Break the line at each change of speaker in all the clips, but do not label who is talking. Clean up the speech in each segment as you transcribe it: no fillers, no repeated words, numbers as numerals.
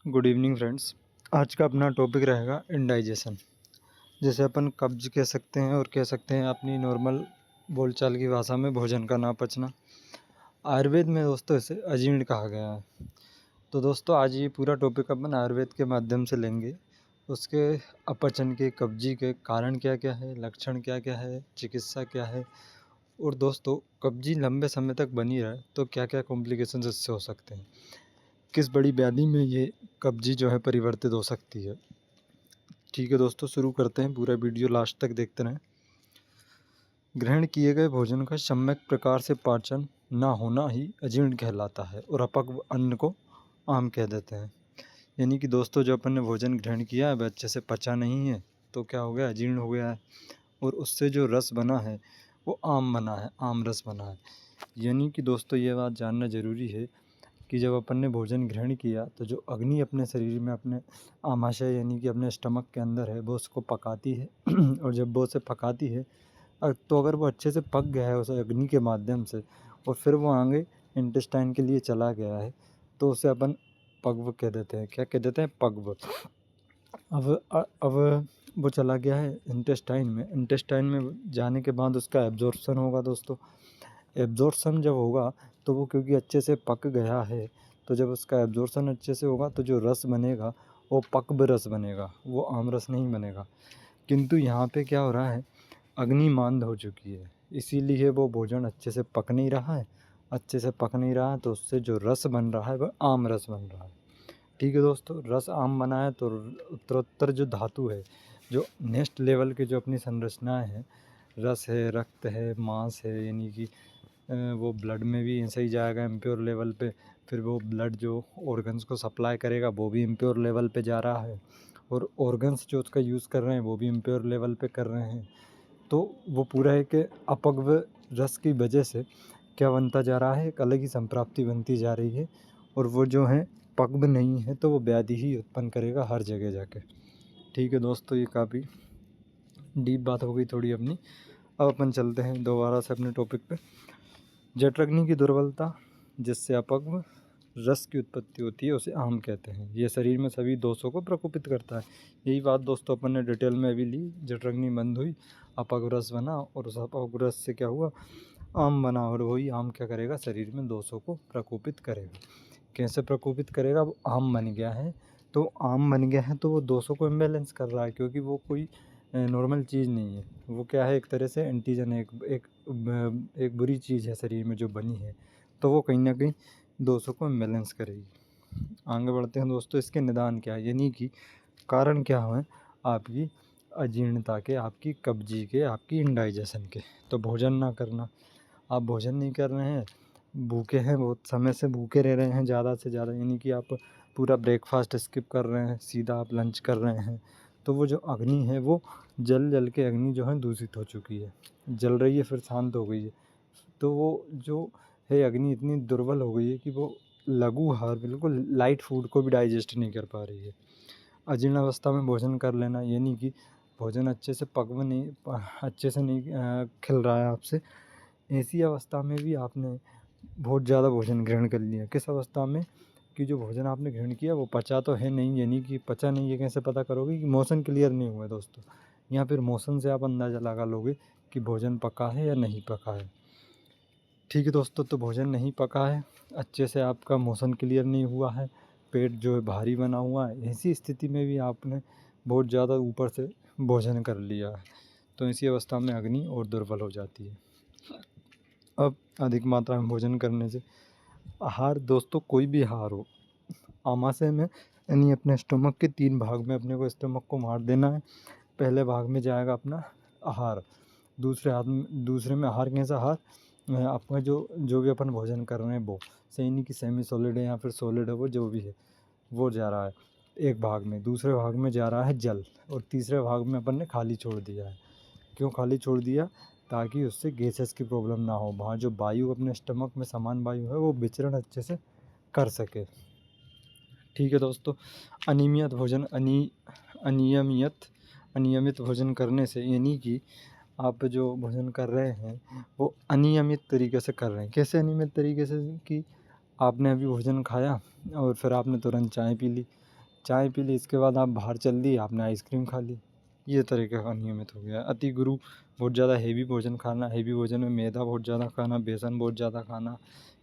Good evening friends. आज का अपना टॉपिक रहेगा इंडाइजेशन, जैसे अपन कब्ज कह सकते हैं और कह सकते हैं अपनी नॉर्मल बोलचाल की भाषा में भोजन का ना पचना। आयुर्वेद में दोस्तों इसे अजीर्ण कहा गया है। तो दोस्तों आज ये पूरा टॉपिक अपन आयुर्वेद के माध्यम से लेंगे। उसके अपचन के, कब्जी के कारण क्या क्या है, लक्षण क्या क्या है, चिकित्सा क्या है, और दोस्तों कब्जी लंबे समय तक बनी रहे तो क्या क्या कॉम्प्लिकेशंस इससे हो सकते हैं, किस बड़ी व्याधि में ये कब्जी जो है परिवर्तित हो सकती है। ठीक है दोस्तों, शुरू करते हैं। पूरा वीडियो लास्ट तक देखते रहें। ग्रहण किए गए भोजन का सम्यक प्रकार से पाचन ना होना ही अजीर्ण कहलाता है और अपक्व अन्न को आम कह देते हैं। यानी कि दोस्तों जो अपन ने भोजन ग्रहण किया है वह अच्छे से पचा नहीं है तो क्या हो गया, अजीर्ण हो गया है, और उससे जो रस बना है वो आम बना है, आम रस बना है। यानी कि दोस्तों ये बात जानना ज़रूरी है कि जब अपन ने भोजन ग्रहण किया तो जो अग्नि अपने शरीर में, अपने आमाशय यानी कि अपने स्टमक के अंदर है, वो उसको पकाती है और जब वो उसे पकाती है तो अगर वो अच्छे से पक गया है उस अग्नि के माध्यम से और फिर वो आगे इंटेस्टाइन के लिए चला गया है तो उसे अपन पक्व कह देते हैं। क्या कह देते हैं? पक्व। अब वो चला गया है इंटेस्टाइन में। इंटेस्टाइन में जाने के बाद उसका एब्जॉर्प्शन होगा दोस्तों। एब्जॉर्प्शन जब होगा तो वो क्योंकि अच्छे से पक गया है, तो जब उसका एब्जॉर्प्शन अच्छे से होगा तो जो रस बनेगा वो पक्व रस बनेगा, वो आम रस नहीं बनेगा। किंतु यहाँ पे क्या हो रहा है, अग्नि मंद हो चुकी है, इसीलिए वो भोजन अच्छे से पक नहीं रहा है। अच्छे से पक नहीं रहा है तो उससे जो रस बन रहा है वह आम रस बन रहा है। ठीक है दोस्तों, रस आम बना है तो उत्तरोत्तर जो धातु है, जो नेक्स्ट लेवल के जो अपनी संरचनाएं हैं, रस है, रक्त है, मांस है, यानी कि वो ब्लड में भी ऐसे ही जाएगा इम्प्योर लेवल पे। फिर वो ब्लड जो ऑर्गन्स को सप्लाई करेगा वो भी इम्प्योर लेवल पे जा रहा है, और ऑर्गन्स जो उसका यूज़ कर रहे हैं वो भी इम्प्योर लेवल पे कर रहे हैं। तो वो पूरा है कि अपक्व रस की वजह से क्या बनता जा रहा है, एक अलग ही संप्राप्ति बनती जा रही है, और वो जो है पक्व नहीं है तो वो व्याधि ही उत्पन्न करेगा हर जगह जाके। ठीक है दोस्तों, ये काफ़ी डीप बात हो गई थोड़ी अपनी। अब अपन चलते हैं दोबारा से अपने टॉपिक पे। जठराग्नि की दुर्बलता जिससे अपक्व रस की उत्पत्ति होती है उसे आम कहते हैं। ये शरीर में सभी दोषों को प्रकोपित करता है। यही बात दोस्तों अपन ने डिटेल में अभी ली। जठराग्नि बंद हुई, अपक्व रस बना, और उस अपक्व रस से क्या हुआ, आम बना, और वही आम क्या करेगा, शरीर में दोषों को प्रकोपित करेगा। कैसे प्रकोपित करेगा? वो आम बन गया है, तो आम बन गया है तो वो दोषों को इम्बैलेंस कर रहा है, क्योंकि वो कोई नॉर्मल चीज़ नहीं है। वो क्या है, एक तरह से एंटीजन है, एक बुरी चीज़ है शरीर में जो बनी है, तो वो कहीं ना कहीं दोषों को इम्बैलेंस करेगी। आगे बढ़ते हैं दोस्तों, इसके निदान क्या है, यानी कि कारण क्या है आपकी अजीर्णता के, आपकी कब्जी के, आपकी इंडाइजेशन के। तो भोजन ना करना, आप भोजन नहीं कर रहे हैं, भूखे हैं, बहुत समय से भूखे रह रहे हैं ज़्यादा से ज़्यादा, यानी कि आप पूरा ब्रेकफास्ट स्किप कर रहे हैं, सीधा आप लंच कर रहे हैं, तो वो जो अग्नि है वो जल जल के अग्नि जो है दूषित हो चुकी है, जल रही है फिर शांत हो गई है। तो वो जो है अग्नि इतनी दुर्बल हो गई है कि वो लघु आहार, बिल्कुल लाइट फूड को भी डाइजेस्ट नहीं कर पा रही है। अजीर्ण अवस्था में भोजन कर लेना, यानी कि भोजन अच्छे से अच्छे से नहीं खिल रहा है आपसे, ऐसी अवस्था में भी आपने बहुत ज़्यादा भोजन ग्रहण कर लिया। किस अवस्था में? कि जो भोजन आपने ग्रहण किया वो पचा तो है नहीं, यानी कि पचा नहीं है, कैसे पता करोगे? कि मोशन क्लियर नहीं हुआ है दोस्तों, या फिर मोशन से आप अंदाज़ा लगा लोगे कि भोजन पका है या नहीं पका है। ठीक है दोस्तों, तो भोजन नहीं पका है, अच्छे से आपका मोशन क्लियर नहीं हुआ है, पेट जो है भारी बना हुआ है, ऐसी स्थिति में भी आपने बहुत ज़्यादा ऊपर से भोजन कर लिया है, तो ऐसी अवस्था में अग्नि और दुर्बल हो जाती है। अब अधिक मात्रा में भोजन करने से आहार दोस्तों, कोई भी आहार हो, आमाशय में यानी अपने स्टमक के 3 भाग में अपने को स्टमक को मार देना है। पहले भाग में जाएगा अपना आहार, दूसरे में आहार कैसा आहार, आपका जो भी अपन भोजन कर रहे हैं वो सही नहीं कि सेमी सॉलिड है या फिर सॉलिड है, वो जो भी है वो जा रहा है एक भाग में। दूसरे भाग में जा रहा है जल, और तीसरे भाग में अपन ने खाली छोड़ दिया है। क्यों खाली छोड़ दिया? ताकि उससे गैसेस की प्रॉब्लम ना हो, वहाँ जो वायु अपने स्टमक में समान वायु है वो विचरण अच्छे से कर सके। ठीक है दोस्तों, अनियमित भोजन अनियमित भोजन करने से, यानी कि आप जो भोजन कर रहे हैं वो अनियमित तरीके से कर रहे हैं। कैसे अनियमित तरीके से? कि आपने अभी भोजन खाया और फिर आपने तुरंत चाय पी ली, चाय पी ली, इसके बाद आप बाहर चल दिए, आपने आइसक्रीम खा ली, ये तरीके का नियमित हो गया। अति गुरु बहुत ज़्यादा हेवी भोजन खाना, हेवी भोजन में मैदा बहुत ज़्यादा खाना, बेसन बहुत ज़्यादा खाना,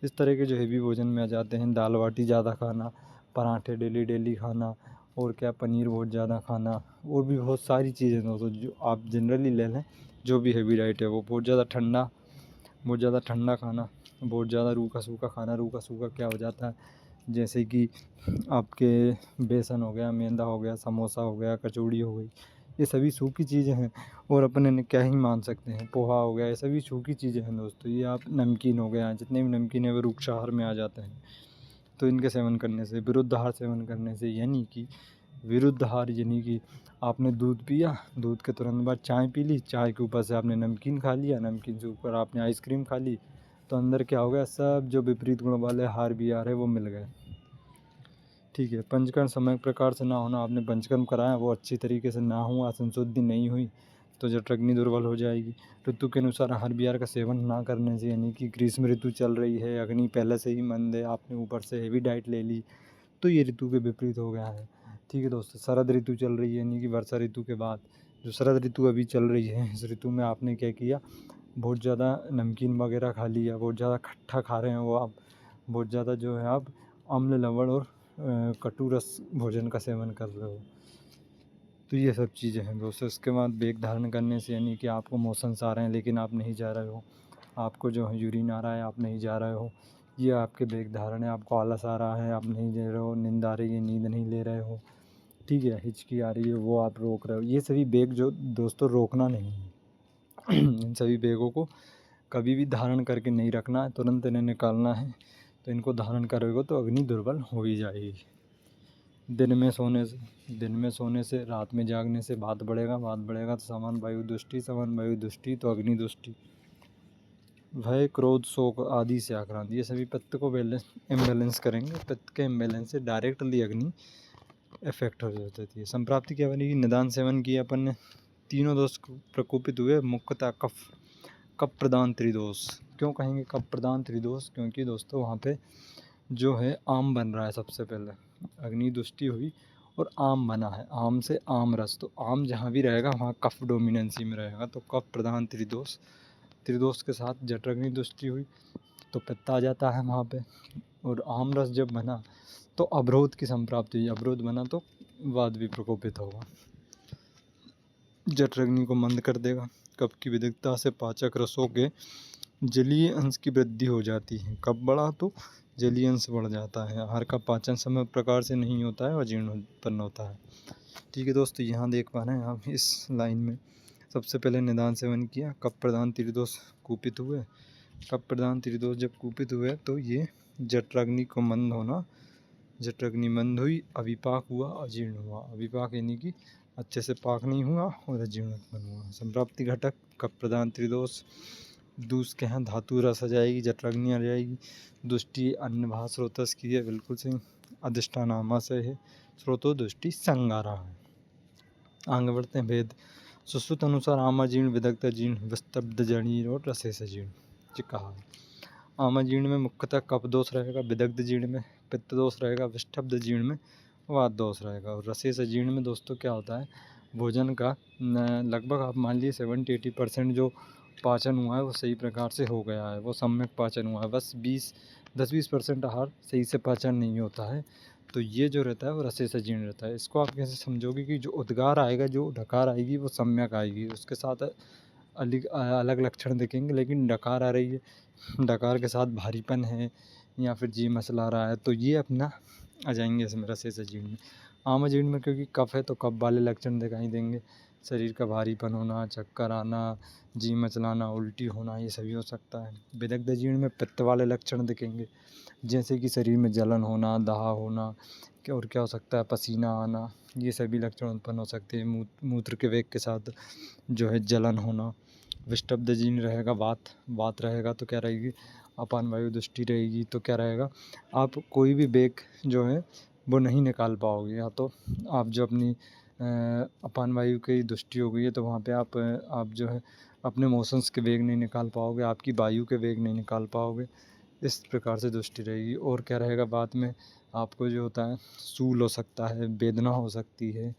इस तरह के जो हेवी भोजन में आ जाते हैं। दाल बाटी ज़्यादा खाना, पराठे डेली डेली खाना, और क्या पनीर बहुत ज़्यादा खाना, और भी बहुत सारी चीज़ें दोस्तों जो आप जनरली ले लें। जो भी हेवी डाइट है वो बहुत ज़्यादा ठंडा खाना, बहुत ज़्यादा रूखा सूखा खाना। रूखा सूखा क्या हो जाता है, जैसे कि आपके बेसन हो गया, मैदा हो गया, समोसा हो गया, कचौड़ी हो गई, ये सभी सूखी चीज़ें हैं। और अपने क्या ही मान सकते हैं, पोहा हो गया, ये सभी सूखी चीज़ें हैं दोस्तों। ये आप नमकीन हो गया, जितने भी नमकीन है वो रूख आहार में आ जाते हैं। तो इनके सेवन करने से, विरुद्ध आहार सेवन करने से, यानी कि विरुद्ध आहार यानी कि आपने दूध पिया, दूध के तुरंत बाद चाय पी ली, चाय के ऊपर से आपने नमकीन खा लिया, नमकीन से ऊपर आपने आइसक्रीम खा ली, तो अंदर क्या हो गया, सब जो विपरीत गुण वाले आहार विहार है वो मिल गए। ठीक है। पंचकर्म समय प्रकार से ना होना, आपने पंचकर्म कराया वो अच्छी तरीके से ना हुआ, संशुद्धि नहीं हुई, तो जठराग्नि दुर्बल हो जाएगी। ऋतु के अनुसार आहार विहार का सेवन ना करने से, यानी कि ग्रीष्म ऋतु चल रही है, अग्नि पहले से ही मंद है, आपने ऊपर से हेवी डाइट ले ली, तो ये ऋतु के विपरीत हो गया है। ठीक है दोस्तों। शरद ऋतु चल रही है, यानी कि वर्षा ऋतु के बाद जो शरद ऋतु अभी चल रही है, इस ऋतु में आपने क्या किया, बहुत ज़्यादा नमकीन वगैरह खा लिया, बहुत ज़्यादा खट्टा खा रहे हैं वो आप, बहुत ज़्यादा जो है आप अम्ल लवण और कटु रस भोजन का सेवन कर रहे हो, तो ये सब चीज़ें हैं दोस्तों। इसके बाद वेग धारण करने से, यानी कि आपको मोशंस आ रहे हैं लेकिन आप नहीं जा रहे हो, आपको जो है यूरिन आ रहा है आप नहीं जा रहे हो, ये आपके वेग धारण है। आपको आलस आ रहा है, आप नहीं दे रहे हो, नींद आ रही है, नींद नहीं ले रहे हो, ठीक है, हिचकी आ रही है, वो आप रोक रहे हो, ये सभी वेग जो दोस्तों रोकना नहीं है। इन सभी वेगों को कभी भी धारण करके नहीं रखना है, तुरंत इन्हें निकालना है। तो इनको धारण करोगे तो अग्नि दुर्बल हो ही जाएगी। दिन में सोने से रात में जागने से वात बढ़ेगा तो समान वायु दुष्टि तो अग्नि दुष्टि, भय क्रोध शोक आदि से आक्रांत, ये सभी पित्त को इम्बैलेंस करेंगे। पित्त के इम्बैलेंस से डायरेक्टली अग्नि इफेक्ट हो जाती है। संप्राप्ति क्या बनेगी, निदान सेवन किया अपन ने, तीनों दोष प्रकोपित हुए, मुख्यतः कफ प्रधान त्रिदोष। क्यों कहेंगे कफ प्रधान त्रिदोष, क्योंकि दोस्तों वहाँ पे जो है आम बन रहा है। सबसे पहले अग्नि दुष्टि हुई और आम बना है, आम से आम रस, तो आम जहाँ भी रहेगा वहाँ कफ डोमिनेंसी में रहेगा, तो कफ प्रधान त्रिदोष के साथ जठराग्नि दुष्टि हुई तो पित्त आ जाता है वहाँ पे। और आम रस जब बना तो अवरोध की संप्राप्ति हुई, अवरोध बना तो वात भी प्रकोपित होगा, जठराग्नि को मंद कर देगा। कफ की विधिकता से पाचक रसों के जलीय अंश की वृद्धि हो जाती है, कफ बढ़ा तो जलीय अंश बढ़ जाता है, आहार का पाचन समय प्रकार से नहीं होता है, अजीर्ण उत्पन्न होता है। ठीक है दोस्तों, यहाँ देख पा रहे हैं आप इस लाइन में, सबसे पहले निदान सेवन किया, कफ प्रधान त्रिदोष कुपित हुए, कफ प्रधान त्रिदोष जब कुपित हुए तो ये जठराग्नि को मंद होना, जठराग्नि मंद हुई, अविपाक हुआ, अजीर्ण हुआ। अविपाक यानी कि अच्छे से पाक नहीं हुआ और अजीर्ण उत्पन्न हुआ। संप्राप्ति घटक कफ प्रधान त्रिदोष, दूस के यहाँ धातु रस आ जाएगी, जठराग्नि आ जाएगी, दुष्टि अन्नभा स्रोतस की है, बिल्कुल सही, अधिष्ठान आमाशय है, स्रोतो दुष्टि संगारा है। आगे बढ़ते हैं भेद। सुश्रुत अनुसार आमाजीर्ण, विदग्ध जीर्ण, विस्तब्ध जनीर और रसेस जीर्ण जी कहा है। आमाजीर्ण में मुख्यतः कफ दोष रहेगा, विदग्ध जीर्ण में पित्त दोष रहेगा, विस्तब्ध जीर्ण में वात दोष रहेगा, और रसेस जीर्ण में दोस्तों क्या होता है, भोजन का लगभग आप मान लीजिए 70-80% जो पाचन हुआ है वो सही प्रकार से हो गया है, वो सम्यक पाचन हुआ है, बस 10-20% आहार सही से पाचन नहीं होता है, तो ये जो रहता है वो रसे से जीर्ण रहता है। इसको आप कैसे समझोगे कि जो उद्गार आएगा, जो ढकार आएगी वो सम्यक आएगी, उसके साथ अलग लक्षण दिखेंगे, लेकिन डकार आ रही है, डकार के साथ भारीपन है या फिर जी मसला रहा है, तो ये अपना आ जाएंगे इसमें रसे से जीर्ण में। आम जीर्ण में क्योंकि कफ है तो कफ वाले लक्षण दिखाई देंगे, शरीर का भारीपन होना, चक्कर आना, जी मचलाना, उल्टी होना, ये सभी हो सकता है। विदग्ध जीर्ण में पित्त वाले लक्षण दिखेंगे, जैसे कि शरीर में जलन होना, दाह होना, और क्या हो सकता है, पसीना आना, ये सभी लक्षण उत्पन्न हो सकते हैं। मूत्र के वेग के साथ जो है जलन होना। विस्तब्ध जीर्ण रहेगा, वात रहेगा तो क्या रहेगी, अपान वायु दृष्टि रहेगी, तो क्या रहेगा, आप कोई भी वेग जो है वो नहीं निकाल पाओगे, या तो आप जो अपनी अपान वायु की दृष्टि हो गई है तो वहाँ पे आप जो है अपने मोशंस के वेग नहीं निकाल पाओगे, आपकी वायु के वेग नहीं निकाल पाओगे, इस प्रकार से दृष्टि रहेगी। और क्या रहेगा बाद में, आपको जो होता है सूल हो सकता है, वेदना हो सकती है।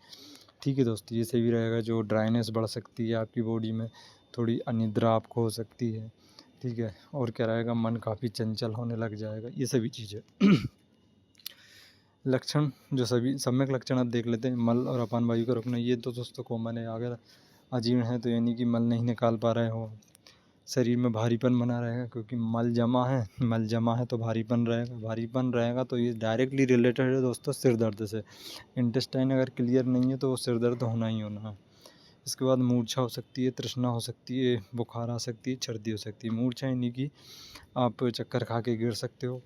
ठीक है दोस्तों, ये सही रहेगा। जो ड्राइनेस बढ़ सकती है आपकी बॉडी में, थोड़ी अनिद्रा आपको हो सकती है। ठीक है, और क्या रहेगा, मन काफ़ी चंचल होने लग जाएगा, ये सभी चीज़ें। लक्षण जो सभी सम्यक लक्षण आप देख लेते हैं। मल और अपान वायु का रुकना, ये तो दोस्तों कॉमन है। अगर अजीर्ण है तो यानी कि मल नहीं निकाल पा रहे हो, शरीर में भारीपन बना रहेगा, क्योंकि मल जमा है तो भारीपन रहेगा तो ये डायरेक्टली रिलेटेड है दोस्तों सिर दर्द से। इंटेस्टाइन अगर क्लियर नहीं है तो वो सिर दर्द होना ही होना है। इसके बाद मूर्छा हो सकती है, तृष्णा हो सकती है, बुखार आ सकती है, सर्दी हो सकती है। मूर्छा यानी कि आप चक्कर खा के गिर सकते हो।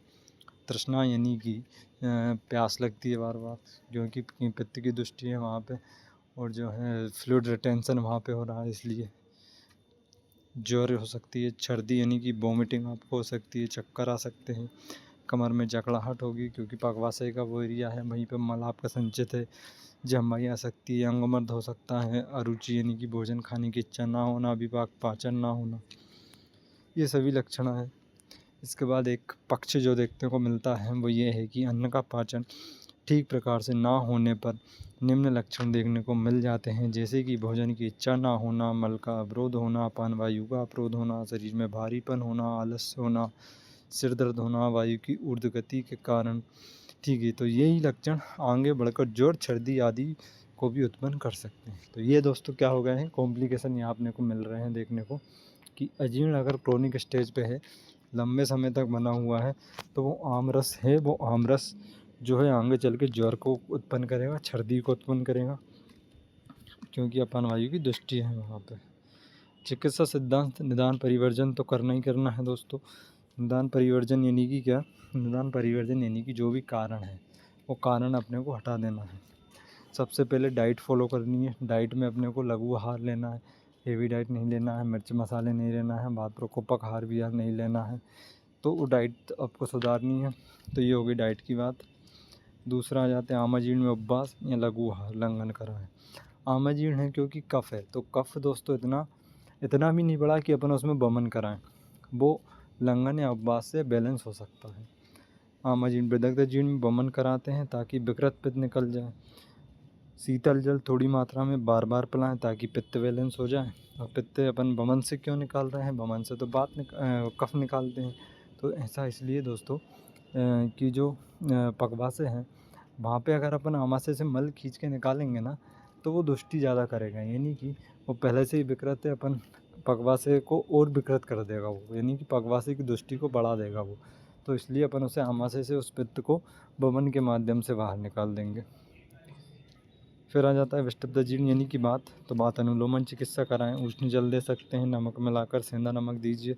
तृष्णा यानी कि प्यास लगती है बार बार, क्योंकि पित्त की दृष्टि है वहाँ पे, और जो है फ्लूइड रिटेंशन वहाँ पे हो रहा है, इसलिए ज्वर हो सकती है। सर्दी यानी कि वोमिटिंग आपको हो सकती है, चक्कर आ सकते हैं, कमर में जकड़ाहट होगी, क्योंकि पगवाशय का वो एरिया है, वहीं पे मल आपका संचित है। जम्बाई आ सकती है, अंगमर्द हो सकता है, अरुचि यानी कि भोजन खाने की इच्छा ना होना, विपाक पाचन ना होना, ये सभी लक्षण है। इसके बाद एक पक्ष जो देखने को मिलता है वो ये है कि अन्न का पाचन ठीक प्रकार से ना होने पर निम्न लक्षण देखने को मिल जाते हैं, जैसे कि भोजन की इच्छा ना होना, मल का अवरोध होना, अपान वायु का अवरोध होना, शरीर में भारीपन होना, आलस्य होना, सिर दर्द होना वायु की ऊर्ध्व गति के कारण। ठीक है, तो यही लक्षण आगे बढ़कर ज्वर, सर्दी आदि को भी उत्पन्न कर सकते हैं। तो ये दोस्तों क्या हो गए हैं, कॉम्प्लिकेशन यहाँ अपने को मिल रहे हैं देखने को, कि अजीर्ण अगर क्रोनिक स्टेज पे है, लंबे समय तक बना हुआ है, तो वो आमरस है, वो आमरस जो है आगे चल के ज्वर को उत्पन्न करेगा, सर्दी को उत्पन्न करेगा, क्योंकि अपान वायु की दृष्टि है वहाँ पे। चिकित्सा सिद्धांत, निदान परिवर्जन तो करना ही करना है दोस्तों। निदान परिवर्जन यानी कि क्या, निदान परिवर्जन यानी कि जो भी कारण है वो कारण अपने को हटा देना है। सबसे पहले डाइट फॉलो करनी है। डाइट में अपने को लघु आहार लेना है, हेवी डाइट नहीं लेना है, मिर्च मसाले नहीं लेना है, बात आहार भी नहीं लेना है। तो वो डाइट आपको सुधारनी है। तो ये होगी डाइट की बात। दूसरा आ जाते हैं आमाजीर्ण में उपवास या लघु आहार लंघन करा है। आमाजीर्ण है क्योंकि कफ है, तो कफ दोस्तों इतना भी नहीं बढ़ा कि अपन उसमें वमन कराएं, वो लंघन या उपवास से बैलेंस हो सकता है। आमाजीर्ण विदग्ध जीर्ण में वमन कराते हैं ताकि विकृत पित्त निकल जाए। शीतल जल थोड़ी मात्रा में बार बार पिलाएं ताकि पित्त बैलेंस हो जाए। और पित्त अपन वमन से क्यों निकाल रहे हैं, वमन से तो कफ निकालते हैं। तो ऐसा इसलिए दोस्तों कि जो पगवासे हैं वहाँ पे अगर अपन आमाशय से मल खींच के निकालेंगे ना, तो वो दुष्टि ज़्यादा करेगा, यानी कि वो पहले से ही विकृत है, अपन पगवासे को और विकृत कर देगा वो, यानी कि पगवासे की दुष्टि को बढ़ा देगा वो। तो इसलिए अपन उसे आमाशय से उस पित्त को वमन के माध्यम से बाहर निकाल देंगे। फिर आ जाता है विष्टब्ध जीर्ण यानी कि बात अनुलोमन चिकित्सा कराएं। उष्ण जल दे सकते हैं, नमक मिलाकर सेंधा नमक दीजिए।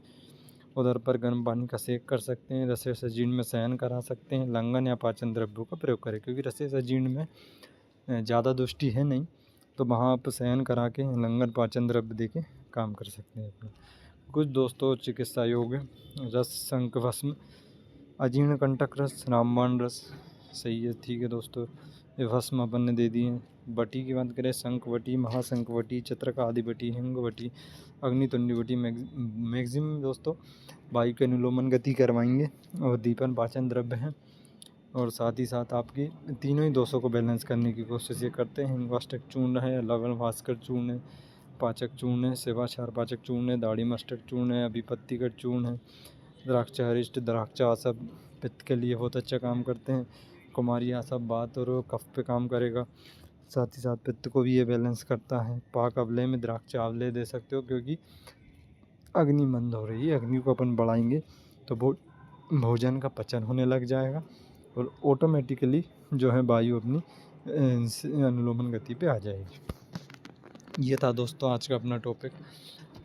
उधर पर गर्म पानी का सेक कर सकते हैं। रसे सजीर्ण में शयन करा सकते हैं। लंघन या पाचन द्रव्यों का प्रयोग करें, क्योंकि रसे सजीर्ण में ज़्यादा दुष्टि है नहीं, तो वहाँ आप शयन करा के लंघन पाचन द्रव्य दे के काम कर सकते हैं अपना। कुछ दोस्तों चिकित्सा योग रस शंख भस्म, अजीर्ण कंटक रस, रामबाण रस, सही है। ठीक है दोस्तों, ये भस्म अपन ने दे दिए। बटी की बात करें, शंखवटी, महाशंखवटी, चत्रका आदि बटी, हिंगवटी, अग्नितुंडी बटी, मैक्सिमम दोस्तों वायु के अनुलोमन गति करवाएंगे और दीपन पाचन द्रव्य हैं। और साथ ही साथ आपकी तीनों ही दोषों को बैलेंस करने की कोशिश ये करते हैं। हिंगवाष्टक चूर्ण है, लवण भास्कर चूर्ण है, पाचक चूर्ण है, सेवाक्षार पाचक चूर्ण है, दाढ़ी मस्तक चूर्ण है, अभिपत्तिकर चूर्ण है, द्राक्षा हरिष्ट, द्राक्षा सब पित्त के लिए बहुत अच्छा काम करते हैं। कुमारी आसब बात और कफ पे काम करेगा। साथ ही साथ पित्त को भी ये बैलेंस करता है। पाक अवलय में द्राक्षा अवलय दे सकते हो, क्योंकि अग्नि मंद हो रही है, अग्नि को अपन बढ़ाएंगे तो भोजन का पचन होने लग जाएगा और ऑटोमेटिकली जो है वायु अपनी अनुलोमन गति पे आ जाएगी। ये था दोस्तों आज का अपना टॉपिक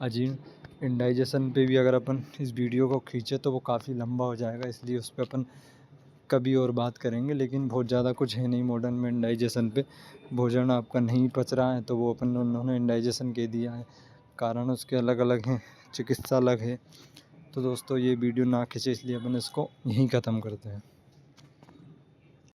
अजीर्ण। इंडाइजेशन पे भी अगर अपन इस वीडियो को खींचे तो वो काफ़ी लंबा हो जाएगा, इसलिए उस पर अपन कभी और बात करेंगे। लेकिन बहुत ज़्यादा कुछ है नहीं मॉडर्न में इंडाइजेशन पे। भोजन आपका नहीं पच रहा है तो वो अपन उन्होंने इंडाइजेशन कह दिया है, कारण उसके अलग अलग हैं, चिकित्सा अलग है। तो दोस्तों ये वीडियो ना खींचे, इसलिए अपन इसको यहीं ख़त्म करते हैं।